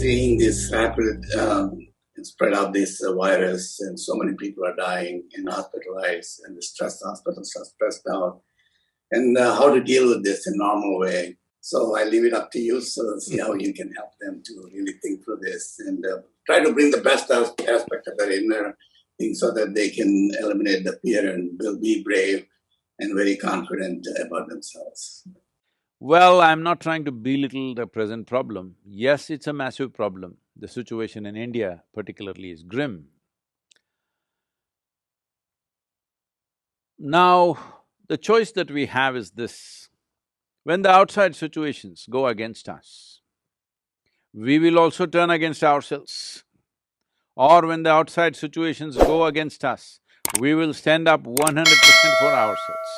seeing this rapid spread of this virus, and so many people are dying and hospitalized, and the hospitals are stressed out, and how to deal with this in a normal way. So I leave it up to you. So see how you can help them to really think through this and try to bring the best aspect of their inner thing so that they can eliminate the fear and will be brave and very confident about themselves. Well, I'm not trying to belittle the present problem. Yes, it's a massive problem. The situation in India particularly is grim. Now, the choice that we have is this: when the outside situations go against us, we will also turn against ourselves. Or when the outside situations go against us, we will stand up 100% for ourselves.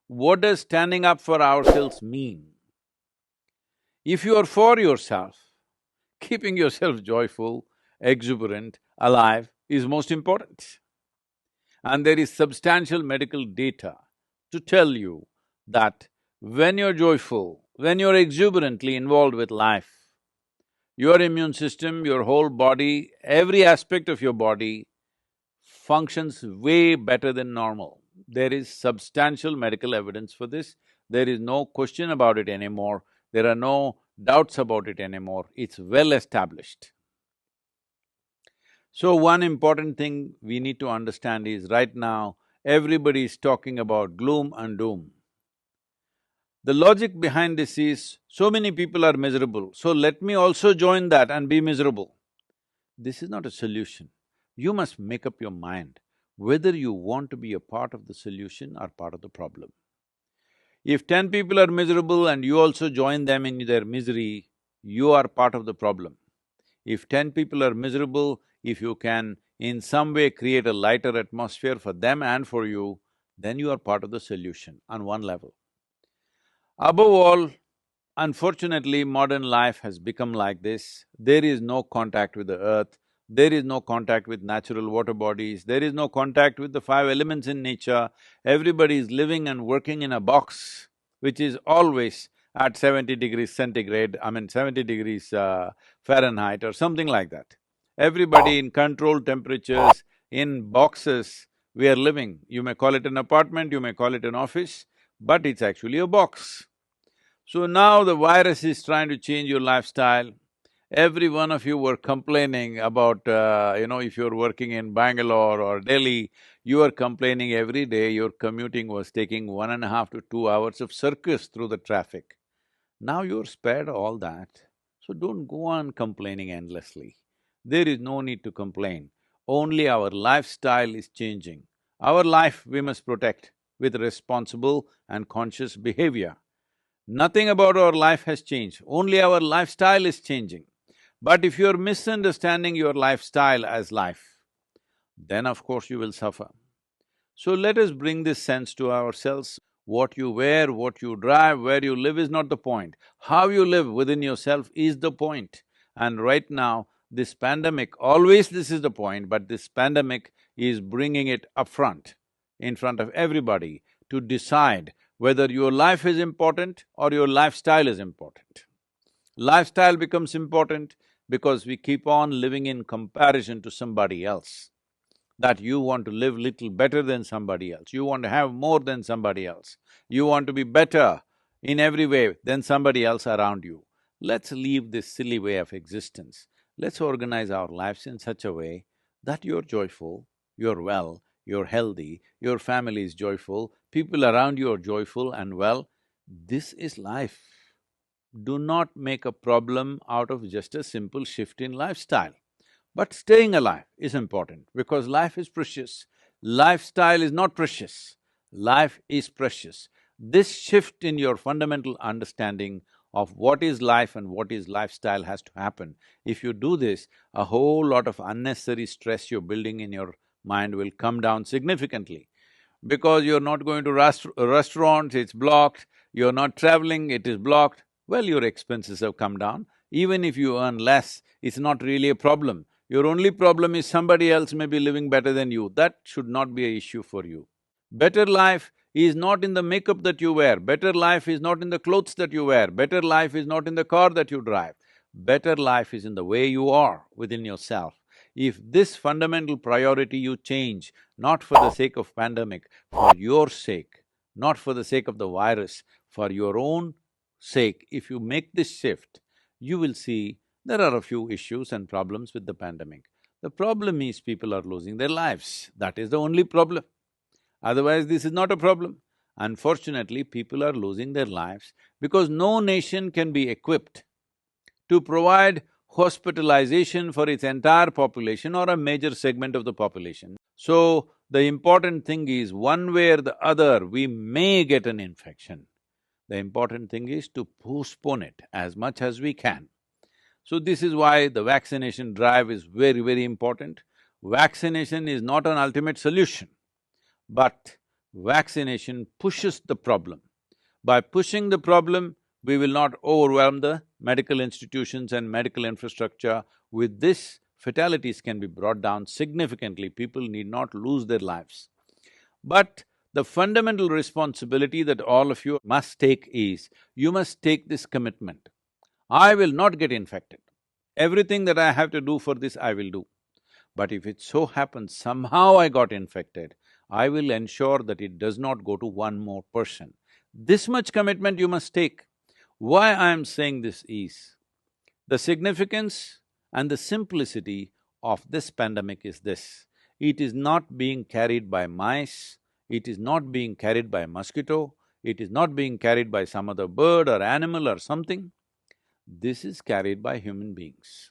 What does standing up for ourselves mean? If you are for yourself, keeping yourself joyful, exuberant, alive is most important. And there is substantial medical data to tell you that when you're joyful, when you're exuberantly involved with life, your immune system, your whole body, every aspect of your body functions way better than normal. There is substantial medical evidence for this. There is no question about it anymore. There are no doubts about it anymore. It's well established. So one important thing we need to understand is right now, everybody is talking about gloom and doom. The logic behind this is, so many people are miserable, so let me also join that and be miserable. This is not a solution. You must make up your mind whether you want to be a part of the solution or part of the problem. If 10 people are miserable and you also join them in their misery, you are part of the problem. If 10 people are miserable, if you can in some way create a lighter atmosphere for them and for you, then you are part of the solution on one level. Above all, unfortunately, modern life has become like this. There is no contact with the earth, there is no contact with natural water bodies, there is no contact with the five elements in nature. Everybody is living and working in a box which is always at 70 degrees centigrade, 70 degrees Fahrenheit or something like that. Everybody in controlled temperatures, in boxes, we are living. You may call it an apartment, you may call it an office, but it's actually a box. So now the virus is trying to change your lifestyle. Every one of you were complaining about, if you're working in Bangalore or Delhi, you are complaining every day your commuting was taking 1.5 to 2 hours of circus through the traffic. Now you're spared all that, so don't go on complaining endlessly. There is no need to complain, only our lifestyle is changing. Our life we must protect with responsible and conscious behavior. Nothing about our life has changed, only our lifestyle is changing. But if you're misunderstanding your lifestyle as life, then of course you will suffer. So let us bring this sense to ourselves. What you wear, what you drive, where you live is not the point. How you live within yourself is the point. And right now, this pandemic, always this is the point, but this pandemic is bringing it up front, in front of everybody, to decide whether your life is important or your lifestyle is important. Lifestyle becomes important because we keep on living in comparison to somebody else, that you want to live little better than somebody else, you want to have more than somebody else, you want to be better in every way than somebody else around you. Let's leave this silly way of existence. Let's organize our lives in such a way that you're joyful, you're well, you're healthy, your family is joyful, people around you are joyful and well. This is life. Do not make a problem out of just a simple shift in lifestyle. But staying alive is important because life is precious. Lifestyle is not precious, life is precious. This shift in your fundamental understanding of what is life and what is lifestyle has to happen. If you do this, a whole lot of unnecessary stress you're building in your mind will come down significantly. Because you're not going to restaurants, it's blocked, you're not traveling, it is blocked, well, your expenses have come down. Even if you earn less, it's not really a problem. Your only problem is somebody else may be living better than you. That should not be an issue for you. Better life is not in the makeup that you wear, better life is not in the clothes that you wear, better life is not in the car that you drive. Better life is in the way you are within yourself. If this fundamental priority you change, not for the sake of pandemic, for your sake, not for the sake of the virus, for your own sake, if you make this shift, you will see there are a few issues and problems with the pandemic. The problem is people are losing their lives, that is the only problem. Otherwise, this is not a problem. Unfortunately, people are losing their lives because no nation can be equipped to provide hospitalization for its entire population or a major segment of the population. So, the important thing is, one way or the other, we may get an infection. The important thing is to postpone it as much as we can. So, this is why the vaccination drive is very, very important. Vaccination is not an ultimate solution, but vaccination pushes the problem. By pushing the problem, we will not overwhelm the medical institutions and medical infrastructure. With this, fatalities can be brought down significantly, people need not lose their lives. But the fundamental responsibility that all of you must take is, you must take this commitment. I will not get infected. Everything that I have to do for this, I will do. But if it so happens somehow I got infected, I will ensure that it does not go to one more person. This much commitment you must take. Why I am saying this is, the significance and the simplicity of this pandemic is this: it is not being carried by mice, it is not being carried by a mosquito, it is not being carried by some other bird or animal or something. This is carried by human beings.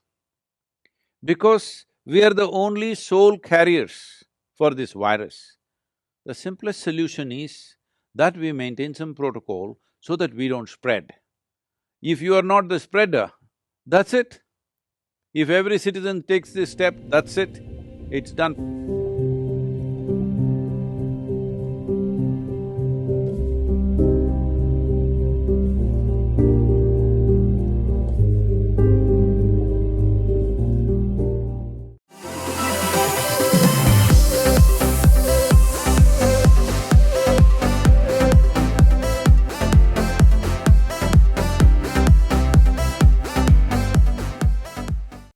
Because we are the only sole carriers for this virus, the simplest solution is that we maintain some protocol so that we don't spread. If you are not the spreader, that's it. If every citizen takes this step, that's it, it's done.